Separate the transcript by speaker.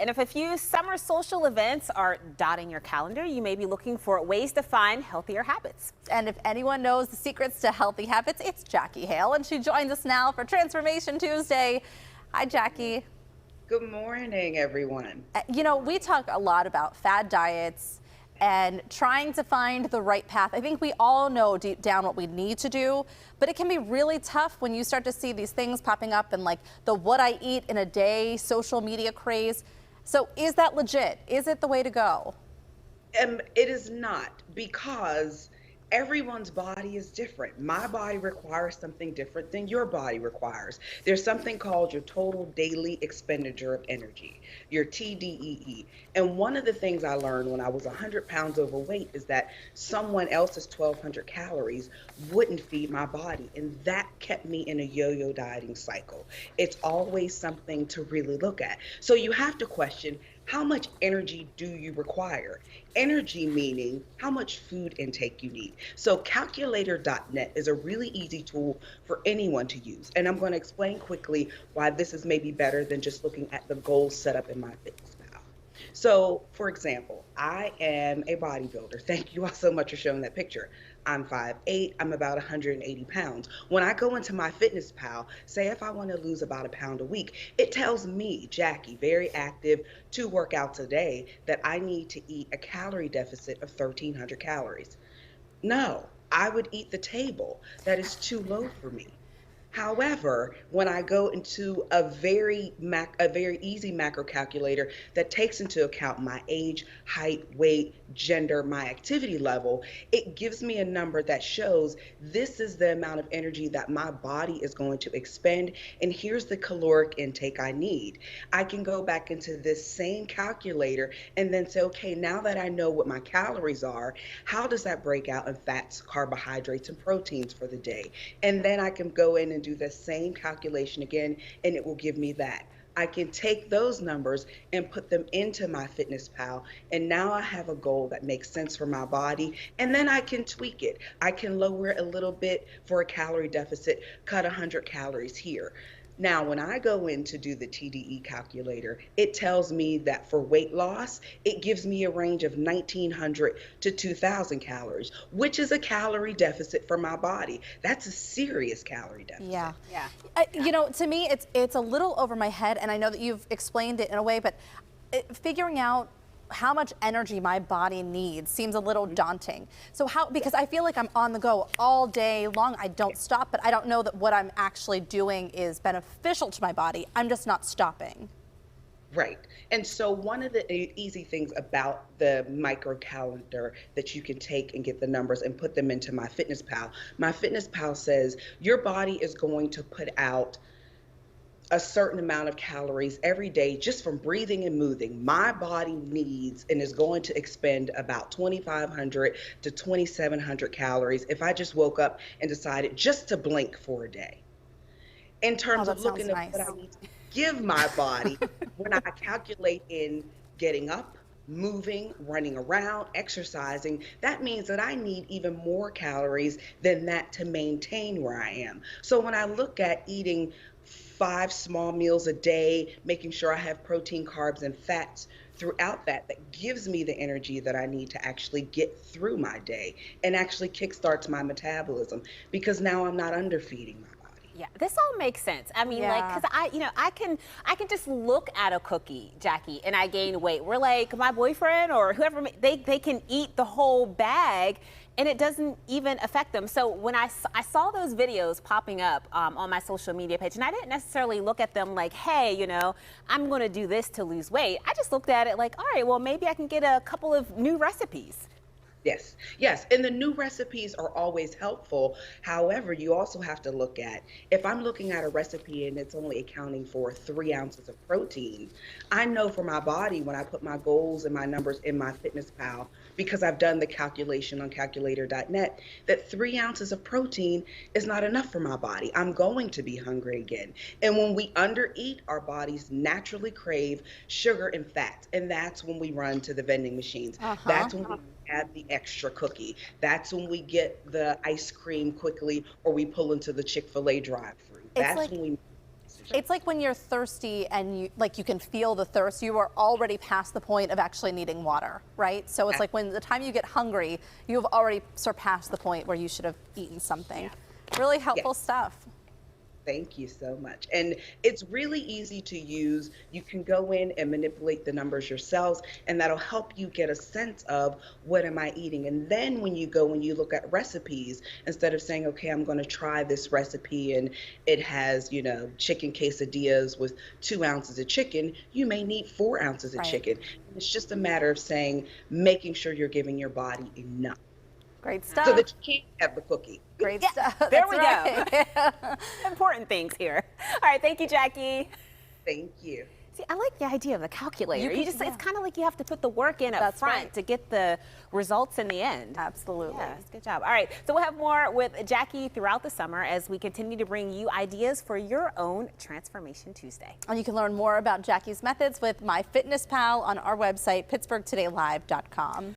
Speaker 1: And if a few summer social events are dotting your calendar, you may be looking for ways to find healthier habits.
Speaker 2: And if anyone knows the secrets to healthy habits, it's Jackie Hale, and she joins us now for Transformation Tuesday. Hi, Jackie.
Speaker 3: Good morning, everyone.
Speaker 2: You know, we talk a lot about fad diets and trying to find the right path. I think we all know deep down what we need to do, but it can be really tough when you start to see these things popping up and like the what I eat in a day social media craze. So is that legit? Is it the way to go?
Speaker 3: It is not, because everyone's body is different. My body requires something different than your body requires. There's something called your total daily expenditure of energy, your TDEE. And one of the things I learned when I was 100 pounds overweight is that someone else's 1,200 calories wouldn't feed my body. And that kept me in a yo-yo dieting cycle. It's always something to really look at. So you have to question, how much energy do you require? Energy meaning how much food intake you need. So calculator.net is a really easy tool for anyone to use. And I'm going to explain quickly why this is maybe better than just looking at the goals set up in MyFitnessPal. So, for example, I am a bodybuilder. Thank you all so much for showing that picture. I'm 5'8", I'm about 180 pounds. When I go into MyFitnessPal, say if I want to lose about a pound a week, it tells me, Jackie, very active, 2 workouts a day, that I need to eat a calorie deficit of 1,300 calories. No, I would eat the table. That is too low for me. However, when I go into a very easy macro calculator that takes into account my age, height, weight, gender, my activity level, it gives me a number that shows this is the amount of energy that my body is going to expend, and here's the caloric intake I need. I can go back into this same calculator and then say, okay, now that I know what my calories are, how does that break out in fats, carbohydrates, and proteins for the day? And then I can go in and do the same calculation again, and it will give me that. I can take those numbers and put them into MyFitnessPal, and now I have a goal that makes sense for my body, and then I can tweak it. I can lower it a little bit for a calorie deficit, cut 100 calories here. Now, when I go in to do the TDE calculator, it tells me that for weight loss, it gives me a range of 1,900 to 2,000 calories, which is a calorie deficit for my body. That's a serious calorie deficit.
Speaker 2: Yeah. You know, to me, it's a little over my head, and I know that you've explained it in a way, but figuring out how much energy my body needs seems a little daunting. So because I feel like I'm on the go all day long, I don't stop, but I don't know that what I'm actually doing is beneficial to my body. I'm just not stopping.
Speaker 3: Right. And so one of the easy things about the micro calendar that you can take and get the numbers and put them into MyFitnessPal. MyFitnessPal says your body is going to put out a certain amount of calories every day just from breathing and moving. My body needs and is going to expend about 2,500 to 2,700 calories if I just woke up and decided just to blink for a day. In terms of looking at what I need to give my body, when I calculate in getting up, moving, running around, exercising, that means that I need even more calories than that to maintain where I am. So when I look at eating 5 small meals a day, making sure I have protein, carbs, and fats throughout that gives me the energy that I need to actually get through my day and actually kickstarts my metabolism, because now I'm not underfeeding my body.
Speaker 1: Yeah, this all makes sense. I mean, like, because I can just look at a cookie, Jackie, and I gain weight. We're like, my boyfriend or whoever, they can eat the whole bag, and it doesn't even affect them. So when I saw those videos popping up on my social media page, and I didn't necessarily look at them like, hey, you know, I'm going to do this to lose weight. I just looked at it like, all right, well, maybe I can get a couple of new recipes.
Speaker 3: Yes. And the new recipes are always helpful. However, you also have to look at, if I'm looking at a recipe and it's only accounting for 3 ounces of protein, I know for my body when I put my goals and my numbers in MyFitnessPal, because I've done the calculation on calculator.net, that 3 ounces of protein is not enough for my body. I'm going to be hungry again. And when we undereat, our bodies naturally crave sugar and fat. And that's when we run to the vending machines. That's when we add the extra cookie. That's when we get the ice cream quickly, or we pull into the Chick-fil-A drive-thru. That's when we
Speaker 2: It's like when you're thirsty and you can feel the thirst, you are already past the point of actually needing water, right? So it's like when the time you get hungry, you have already surpassed the point where you should have eaten something. Yeah. Really helpful stuff.
Speaker 3: Thank you so much. And it's really easy to use. You can go in and manipulate the numbers yourselves, and that'll help you get a sense of what am I eating. And then when you go and you look at recipes, instead of saying, okay, I'm going to try this recipe and it has, you know, chicken quesadillas with 2 ounces of chicken, you may need 4 ounces of chicken. It's just a matter of saying, making sure you're giving your body enough.
Speaker 2: Great stuff.
Speaker 3: So that you can't have the cookie.
Speaker 2: Great stuff.
Speaker 1: There we go. Important things here. All right, thank you, Jackie.
Speaker 3: Thank you.
Speaker 1: See, I like the idea of the calculator. It's kind of like you have to put the work in up
Speaker 2: That's
Speaker 1: front
Speaker 2: right.
Speaker 1: to get the results in the end.
Speaker 2: Absolutely.
Speaker 1: Yes, good job. All right, so we'll have more with Jackie throughout the summer as we continue to bring you ideas for your own Transformation Tuesday.
Speaker 2: And you can learn more about Jackie's methods with MyFitnessPal on our website, pittsburghtodaylive.com.